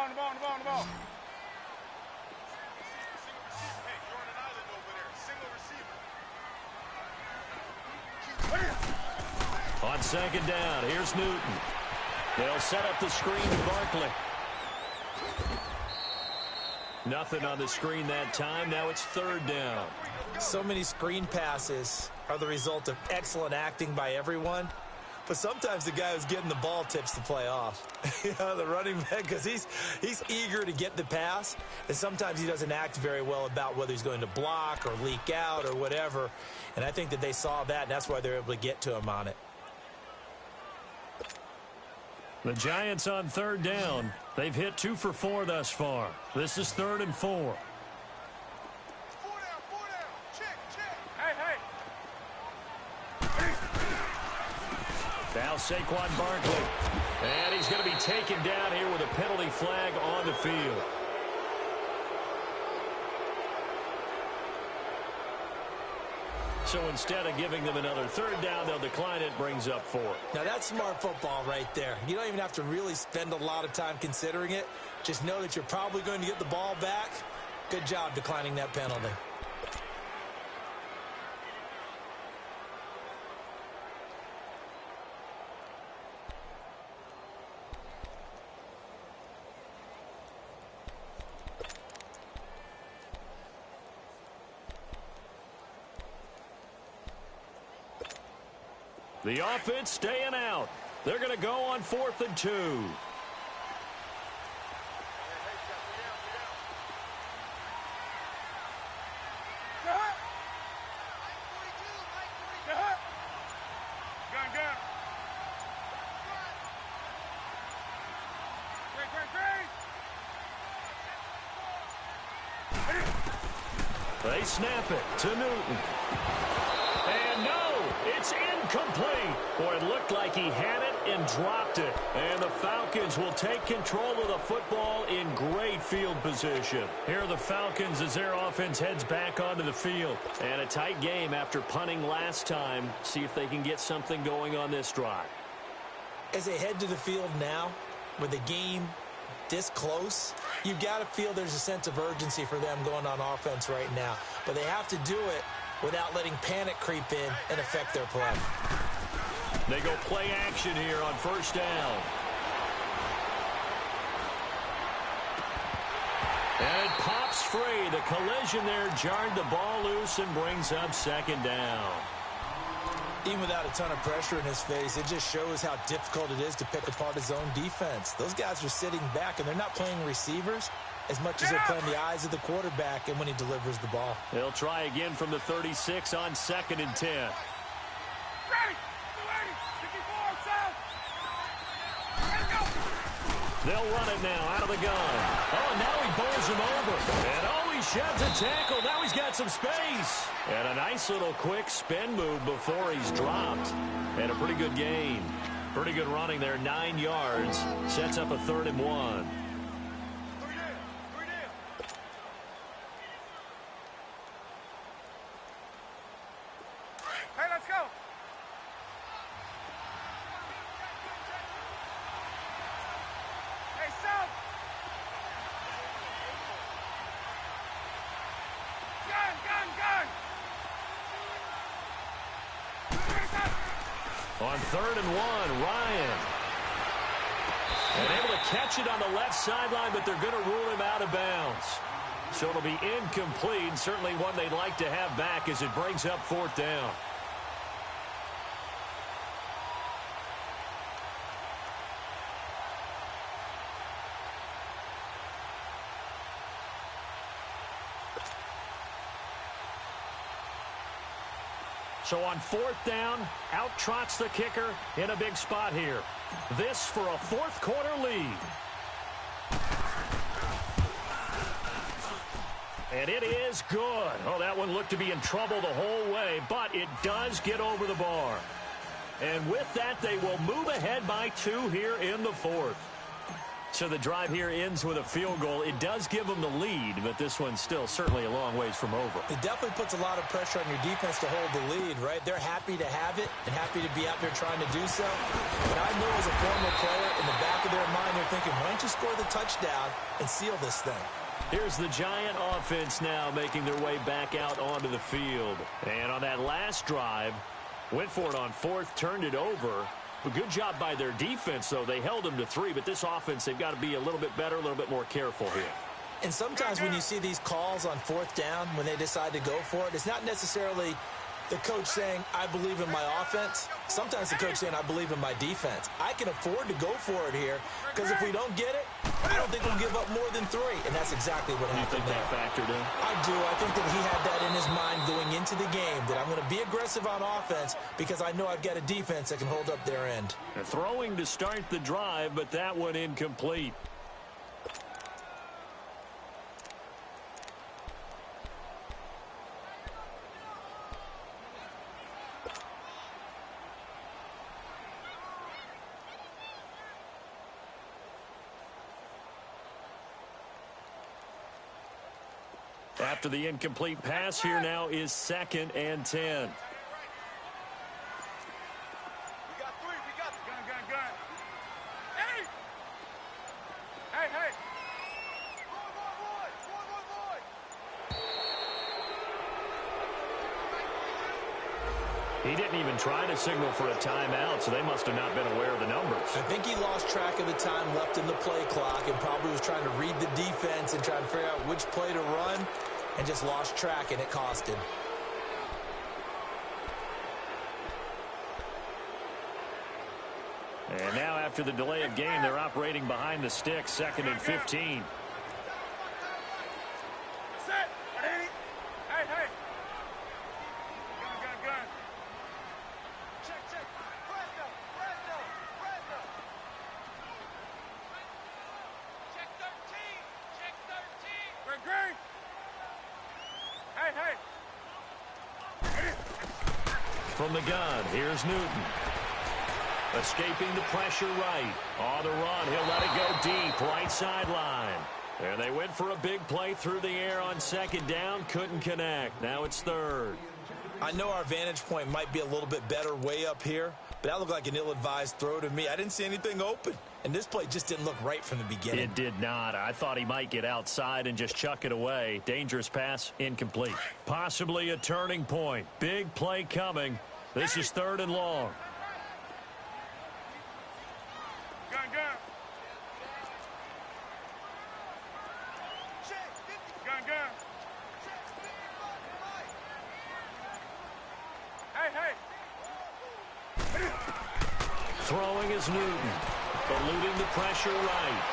On the ball. Hey, you're on an island over there. Single receiver. On second down, here's Newton. They'll set up the screen to Barkley. Nothing on the screen that time. Now it's 3rd down. So many screen passes are the result of excellent acting by everyone. But sometimes the guy who's getting the ball tips the play off. The running back, because he's eager to get the pass, and sometimes he doesn't act very well about whether he's going to block or leak out or whatever. And I think that they saw that, and that's why they're able to get to him on it. The Giants on 3rd down. They've hit 2 for 4 thus far. This is 3rd and 4. 4 down. Check. Hey. Now Saquon Barkley. And he's going to be taken down here with a penalty flag on the field. So instead of giving them another 3rd down, they'll decline it, brings up 4. Now that's smart football right there. You don't even have to really spend a lot of time considering it. Just know that you're probably going to get the ball back. Good job declining that penalty. The offense staying out. They're going to go on 4th and 2. They snap it to Newton. And no, it's incomplete. Boy, it looked like he had it and dropped it. And the Falcons will take control of the football in great field position. Here are the Falcons as their offense heads back onto the field. And a tight game after punting last time. See if they can get something going on this drive. As they head to the field now, with the game this close, you've got to feel there's a sense of urgency for them going on offense right now. But they have to do it without letting panic creep in and affect their play. They go play action here on 1st down. And it pops free. The collision there jarred the ball loose and brings up 2nd down. Even without a ton of pressure in his face, it just shows how difficult it is to pick apart his own defense. Those guys are sitting back, and they're not playing receivers as much as they're playing the eyes of the quarterback and when he delivers the ball. They'll try again from the 36 on 2nd and 10. They'll run it now out of the gun. Oh, now he bowls him over. And oh, he sheds a tackle. Now he's got some space. And a nice little quick spin move before he's dropped. And a pretty good gain. Pretty good running there, 9 yards. Sets up a 3rd and 1. Hey, let's go. Hey, South. Gun. On 3rd and 1, Ryan. And able to catch it on the left sideline, but they're going to rule him out of bounds. So it'll be incomplete. Certainly one they'd like to have back as it brings up 4th down. So on 4th down, out trots the kicker in a big spot here. This for a 4th quarter lead. And it is good. Oh, that one looked to be in trouble the whole way, but it does get over the bar. And with that, they will move ahead by 2 here in the 4th. So the drive here ends with a field goal. It does give them the lead, but this one's still certainly a long ways from over. It definitely puts a lot of pressure on your defense to hold the lead, right? They're happy to have it and happy to be out there trying to do so. But I know as a former player, in the back of their mind, they're thinking, why don't you score the touchdown and seal this thing? Here's the Giant offense now making their way back out onto the field. And on that last drive, went for it on 4th, turned it over. A good job by their defense, though. They held them to 3, but this offense, they've got to be a little bit better, a little bit more careful here. And sometimes when you see these calls on 4th down, when they decide to go for it, it's not necessarily the coach saying, I believe in my offense. Sometimes the coach saying, I believe in my defense. I can afford to go for it here, because if we don't get it, I don't think we'll give up more than 3. And that's exactly what happened there. You think that factored in? I do. I think that he had that in his mind going into the game, that I'm going to be aggressive on offense because I know I've got a defense that can hold up their end. Throwing to start the drive, but that one incomplete. After the incomplete pass, here now is 2nd and 10. We got 3. We got gun. Hey! Hey! Boy. He didn't even try to signal for a timeout, so they must have not been aware of the numbers. I think he lost track of the time left in the play clock and probably was trying to read the defense and trying to figure out which play to run and just lost track, and it cost him. And now after the delay of game, they're operating behind the sticks, 2nd and 15. From the gun, here's Newton. Escaping the pressure right. On the run, he'll let it go deep, right sideline. And they went for a big play through the air on 2nd down, couldn't connect. Now it's 3rd. I know our vantage point might be a little bit better way up here, but that looked like an ill-advised throw to me. I didn't see anything open, and this play just didn't look right from the beginning. It did not. I thought he might get outside and just chuck it away. Dangerous pass, incomplete. Possibly a turning point. Big play coming. This is 3rd and long. Throwing is Newton, eluding the pressure right.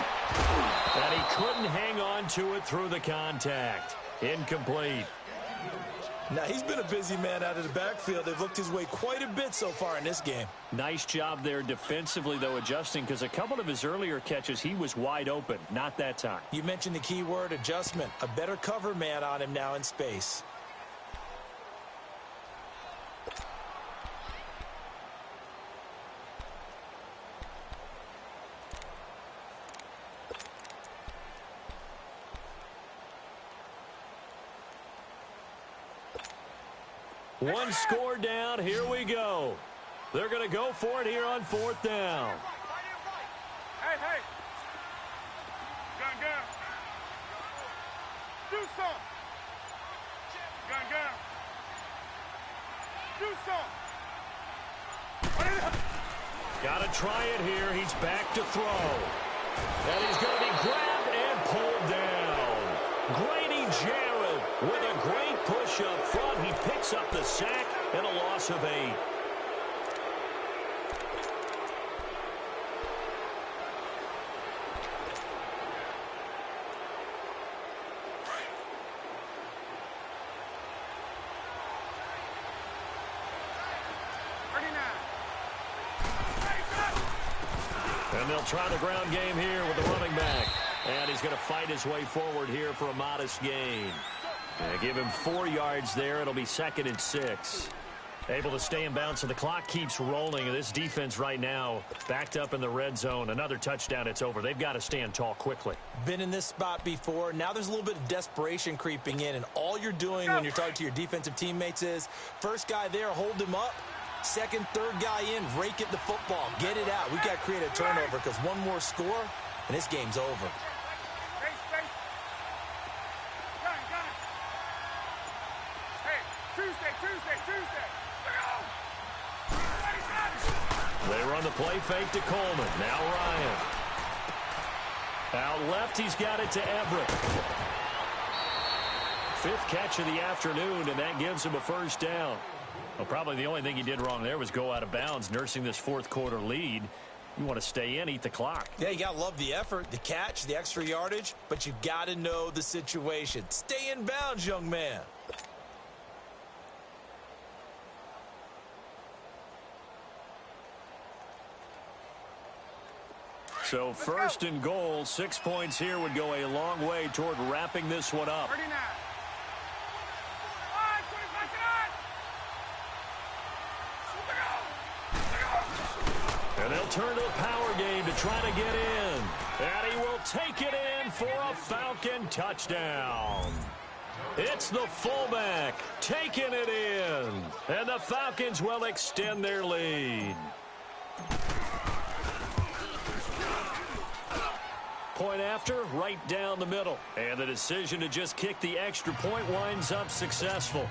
And he couldn't hang on to it through the contact. Incomplete. Now, he's been a busy man out of the backfield. They've looked his way quite a bit so far in this game. Nice job there defensively, though, adjusting, because a couple of his earlier catches, he was wide open. Not that time. You mentioned the key word, adjustment. A better cover man on him now in space. One score down. Here we go. They're going to go for it here on 4th down. Hey, hey. Gun, gun. Do something. Gun, gun. Do something. Got to try it here. He's back to throw. And he's going to be grabbed and pulled down. Grady Jarrett with a great push up front. He picks up the sack and a loss of 8. And they'll try the ground game here with the running back. And he's going to fight his way forward here for a modest gain. Give him 4 yards there. It'll be 2nd and 6. Able to stay in bounds, so the clock keeps rolling. And this defense right now backed up in the red zone. Another touchdown, it's over. They've got to stand tall quickly. Been in this spot before. Now there's a little bit of desperation creeping in. And all you're doing when you're talking to your defensive teammates is, first guy there, hold him up. Second, third guy in, rake at the football. Get it out. We've got to create a turnover because one more score, and this game's over. They run the play fake to Coleman. Now Ryan. Out left, he's got it to Everett. 5th catch of the afternoon, and that gives him a first down. Well, probably the only thing he did wrong there was go out of bounds, nursing this 4th quarter lead. You want to stay in, eat the clock. Yeah, you got to love the effort, the catch, the extra yardage, but you got to know the situation. Stay in bounds, young man. So 1st and goal, 6 points here would go a long way toward wrapping this one up. 39. And they'll turn to a power game to try to get in. And he will take it in for a Falcon touchdown. It's the fullback taking it in. And the Falcons will extend their lead. Point after, right down the middle. And the decision to just kick the extra point winds up successful.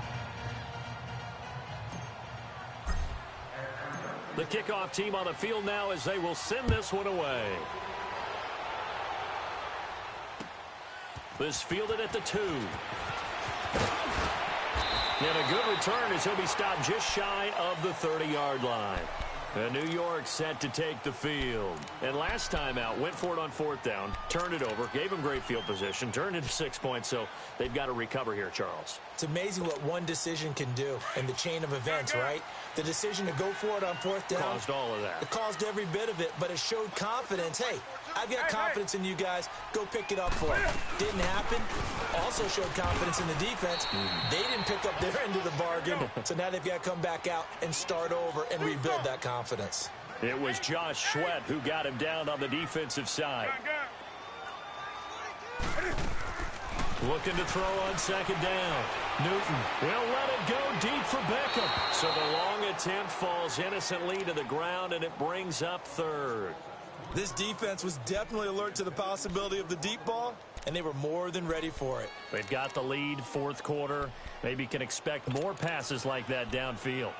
The kickoff team on the field now as they will send this one away. This fielded at the 2. And a good return as he'll be stopped just shy of the 30-yard line. And New York set to take the field. And last time out, went for it on 4th down, turned it over, gave them great field position, turned into 6 points, so they've got to recover here, Charles. It's amazing what one decision can do in the chain of events, right? The decision to go for it on 4th down. Caused all of that. It caused every bit of it, but it showed confidence. Hey, I've got confidence in you guys. Go pick it up for it. Didn't happen. Also showed confidence in the defense. They didn't pick up their end of the bargain, so now they've got to come back out and start over and rebuild that confidence. It was Josh Sweat who got him down on the defensive side. Looking to throw on 2nd down. Newton will let it go deep for Beckham. So the long attempt falls innocently to the ground, and it brings up 3rd. This defense was definitely alert to the possibility of the deep ball, and they were more than ready for it. They've got the lead, 4th quarter. Maybe can expect more passes like that downfield.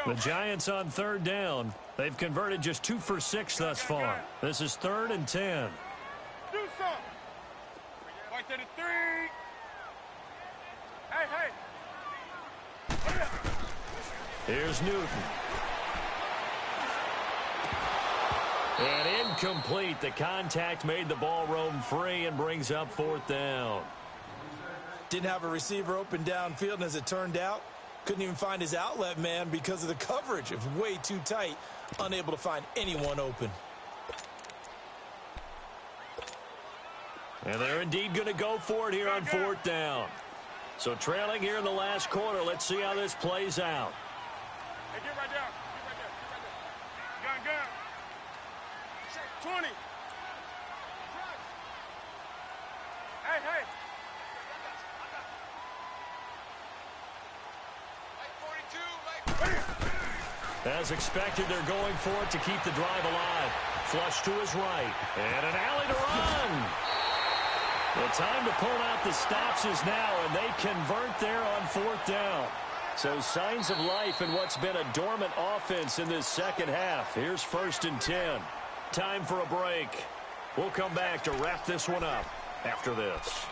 The Giants on 3rd down. They've converted just 2 for 6 thus far. This is 3rd and 10. Do something. Right to the 3. Hey. Here's Newton. And incomplete. The contact made the ball roam free and brings up 4th down. Didn't have a receiver open downfield, and as it turned out, couldn't even find his outlet man because of the coverage. It was way too tight, unable to find anyone open. And they're indeed going to go for it here on 4th down. So trailing here in the last quarter. Let's see how this plays out. Hey, get right there. Gun. 20. Hey. As expected, they're going for it to keep the drive alive. Flush to his right. And an alley to run. The time to pull out the stops is now, and they convert there on 4th down. So signs of life in what's been a dormant offense in this second half. Here's 1st and 10. Time for a break. We'll come back to wrap this one up after this.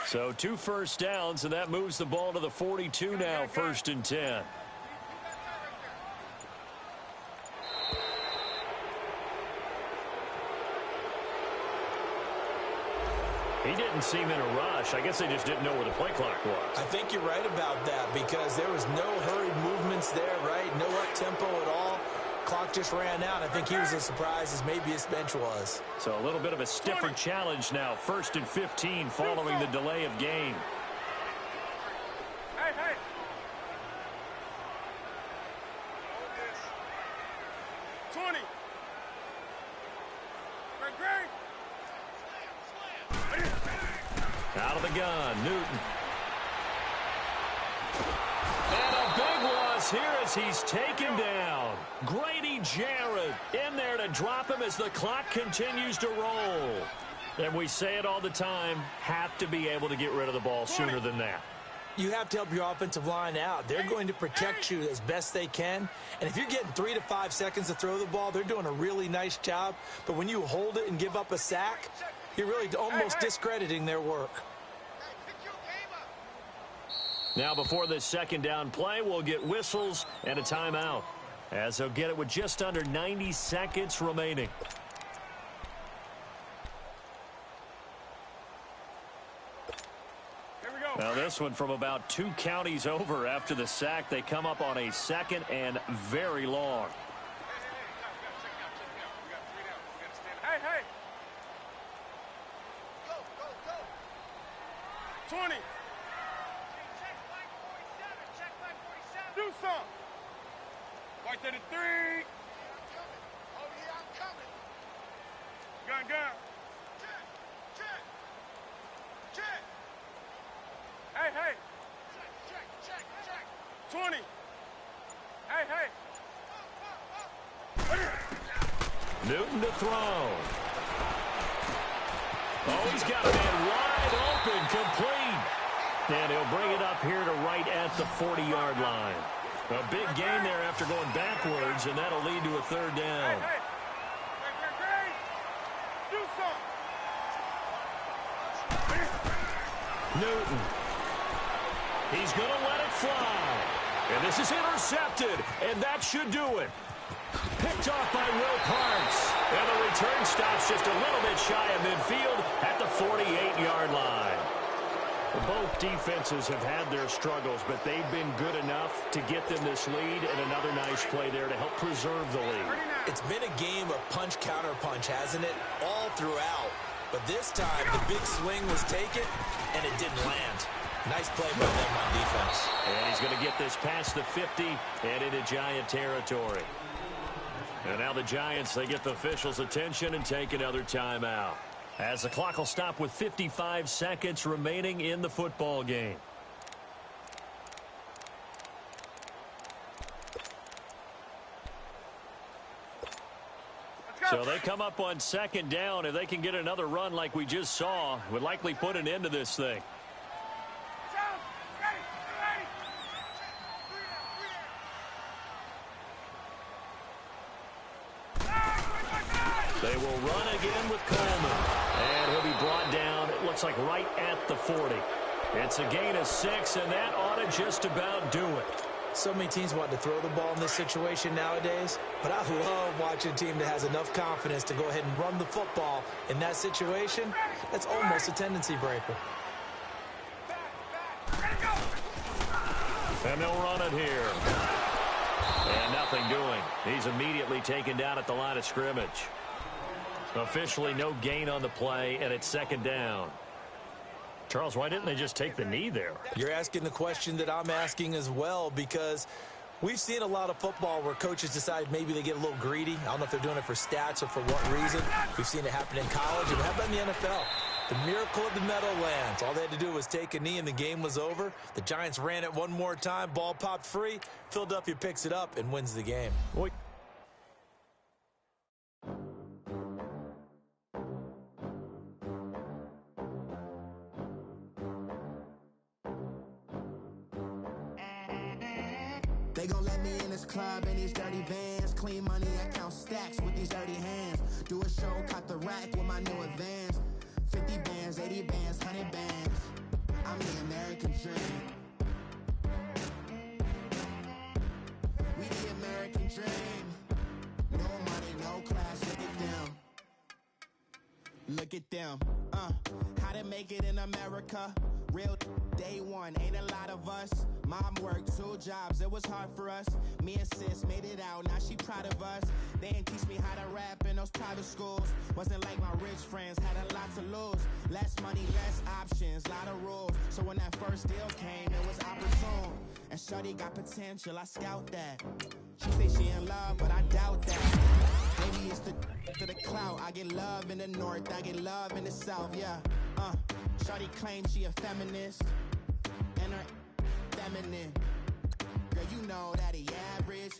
So 2 first downs, and that moves the ball to the 42 now, 1st and 10. He didn't seem in a rush. I guess they just didn't know where the play clock was. I think you're right about that because there was no hurried movements there, right? No up-tempo at all. Clock just ran out. I think he was as surprised as maybe his bench was. So a little bit of a stiffer challenge now. 1st and 15 following the delay of game. Hey. 20. Out of the gun, Newton. And a big loss here as he's taken down. Grady Jarrett in there to drop him as the clock continues to roll. And we say it all the time, have to be able to get rid of the ball sooner than that. You have to help your offensive line out. They're going to protect you as best they can. And if you're getting 3 to 5 seconds to throw the ball, they're doing a really nice job. But when you hold it and give up a sack, you're really almost discrediting their work. Now before this 2nd down play, we'll get whistles and a timeout, as they'll get it with just under 90 seconds remaining. Now this one from about 2 counties over after the sack. They come up on a 2nd and very long. Hey. 20. Do something. Right to the 3. Oh, yeah, I'm coming. Gun. Check. Hey. Check. 20. Hey. Newton to throw. Oh, he's got a man wide open, complete. And he'll bring it up here to right at the 40-yard line. A big gain there after going backwards, and that'll lead to a third down. Newton. He's going to let it fly. And this is intercepted, and that should do it. Picked off by Will Parks. And the return stops just a little bit shy of midfield at the 48-yard line. Both defenses have had their struggles, but they've been good enough to get them this lead, and another nice play there to help preserve the lead. It's been a game of punch-counter-punch, hasn't it? All throughout. But this time, the big swing was taken, and it didn't land. Nice play by them on defense. And he's going to get this past the 50 and into Giant territory. And now the Giants, they get the officials' attention and take another timeout, as the clock will stop with 55 seconds remaining in the football game. So they come up on second down. If they can get another run like we just saw, would likely put an end to this thing. They will run again with Coleman. And he'll be brought down, it looks like right at the 40. It's a gain of 6, and that ought to just about do it. So many teams want to throw the ball in this situation nowadays, but I love watching a team that has enough confidence to go ahead and run the football in that situation. That's almost a tendency breaker. And they'll run it here. And nothing doing. He's immediately taken down at the line of scrimmage. Officially no gain on the play, and it's second down. Charles, why didn't they just take the knee there? You're asking the question that I'm asking as well, because we've seen a lot of football where coaches decide maybe they get a little greedy. I don't know if they're doing it for stats or for what reason. We've seen it happen in college, and how about in the NFL? The miracle of the Meadowlands. All they had to do was take a knee, and the game was over. The Giants ran it one more time. Ball popped free. Philadelphia picks it up and wins the game. Boy. They gon' let me in this club in these dirty vans. Clean money, I count stacks with these dirty hands. Do a show, cut the rack with my new advance. 50 bands, 80 bands, 100 bands. I'm the American dream. We the American dream. No money, no class, look at them. Look at them, how to make it in America. Real day one, ain't a lot of us. Mom worked 2 jobs, it was hard for us. Me and sis made it out, now she proud of us. They didn't teach me how to rap in those private schools. Wasn't like my rich friends, had a lot to lose. Less money, less options, lot of rules. So when that first deal came, it was opportune. And shorty got potential, I scout that. She say she in love, but I doubt that. Maybe it's to the clout. I get love in the north, I get love in the south, yeah. Shorty claims she a feminist, and her feminine. Girl, you know that he average.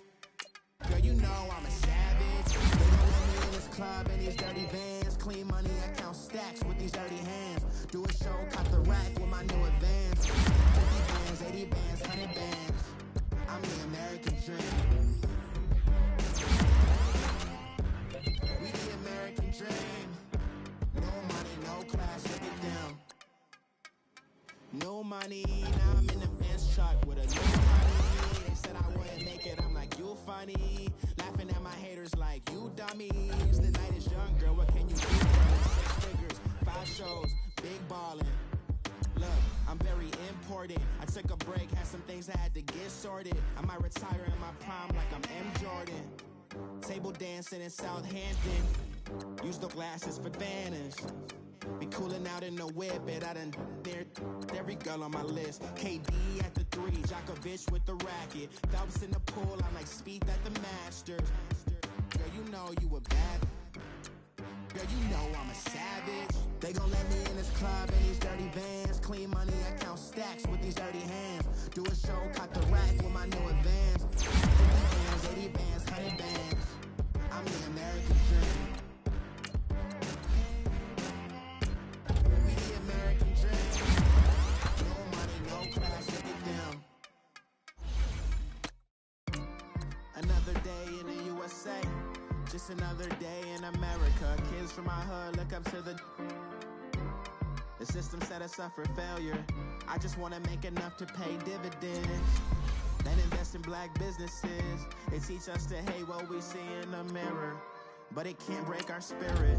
Girl, you know I'm a savage. They gon' let me in this club in these dirty vans. Clean money, I count stacks with these dirty hands. Do a show, cut the rack with my new advance. 50 bands, 80 bands, 100 bands. I'm the American dream. We the American dream. No money, no class, look at them. No money, now I'm in the Benz truck with a new money. They said I wouldn't make it, I'm like, you funny. Laughing at my haters like, you dummies. The night is young, girl, what can you do? 6 figures, 5 shows, big ballin'. Look, I'm very important. I took a break, had some things I had to get sorted. I might retire in my prime like I'm M. Jordan. Table dancing in Southampton. Use the glasses for Vanish. Be cooling out in the whip, but I done dared every girl on my list. KD at the 3, Djokovic with the racket. Phelps in the pool, I'm like Speed at the Masters. Girl, you know you a bad. Girl, you know I'm a savage. They gon' let me in this club in these dirty vans. Clean money, I count stacks with these dirty hands. Do a show, cut the rack with my new advance. 50 bands, 80 bands, 100 bands. I'm the American dream. Just another day in America. Kids from my hood look up to the system set us up for failure. I just want to make enough to pay dividends and invest in black businesses. They teach us to hate what we see in the mirror, but it can't break our spirit.